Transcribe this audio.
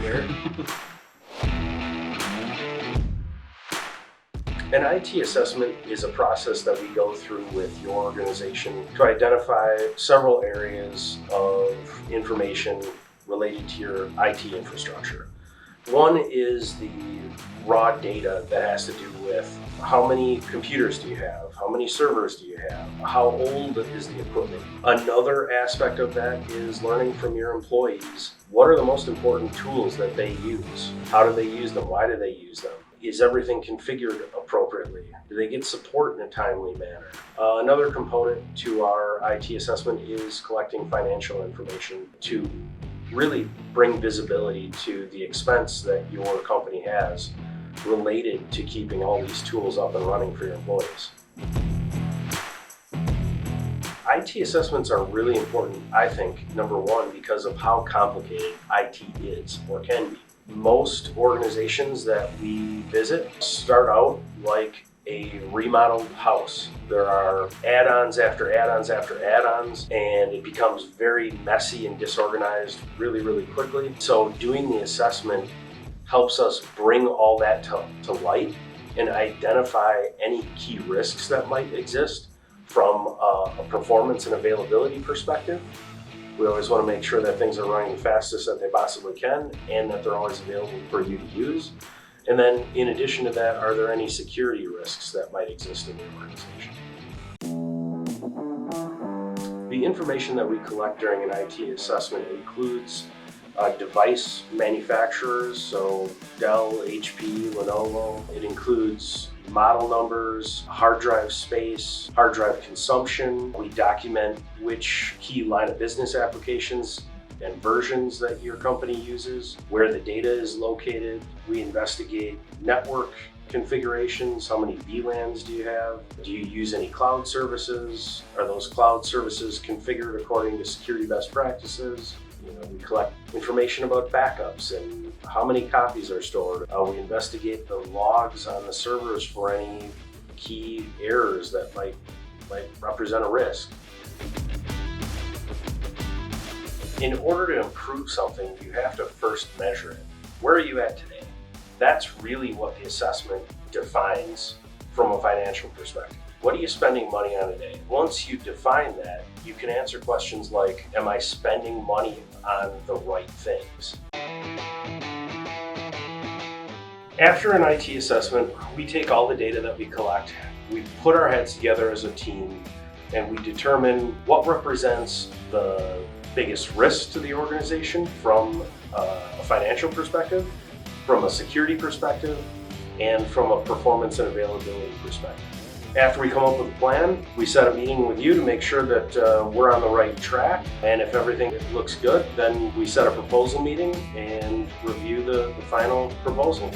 here. An IT assessment is a process that we go through with your organization to identify several areas of information related to your IT infrastructure. One is the raw data that has to do with how many computers do you have, how many servers do you have, how old is the equipment. Another aspect of that is learning from your employees what are the most important tools that they use, how do they use them, why do they use them. Is everything configured appropriately? Do they get support in a timely manner? Another component to our IT assessment is collecting financial information to really bring visibility to the expense that your company has related to keeping all these tools up and running for your employees. IT assessments are really important, I think, number one, because of how complicated IT is or can be. Most organizations that we visit start out like a remodeled house. There are add-ons after add-ons after add-ons, and it becomes very messy and disorganized really, really quickly. So doing the assessment helps us bring all that to light and identify any key risks that might exist from a performance and availability perspective. We always want to make sure that things are running the fastest that they possibly can and that they're always available for you to use. And then in addition to that, are there any security risks that might exist in the organization? The information that we collect during an IT assessment includes device manufacturers, so Dell, HP, Lenovo. It includes model numbers, hard drive space, hard drive consumption. We document which key line of business applications and versions that your company uses, where the data is located. We investigate network configurations. How many VLANs do you have? Do you use any cloud services? Are those cloud services configured according to security best practices? We collect information about backups and how many copies are stored. We investigate the logs on the servers for any key errors that might represent a risk. In order to improve something, you have to first measure it. Where are you at today? That's really what the assessment defines from a financial perspective. What are you spending money on a day? Once you define that, you can answer questions like, am I spending money on the right things? After an IT assessment, we take all the data that we collect, we put our heads together as a team, and we determine what represents the biggest risk to the organization from a financial perspective, from a security perspective, and from a performance and availability perspective. After we come up with a plan, we set a meeting with you to make sure that we're on the right track. And if everything looks good, then we set a proposal meeting and review the final proposal.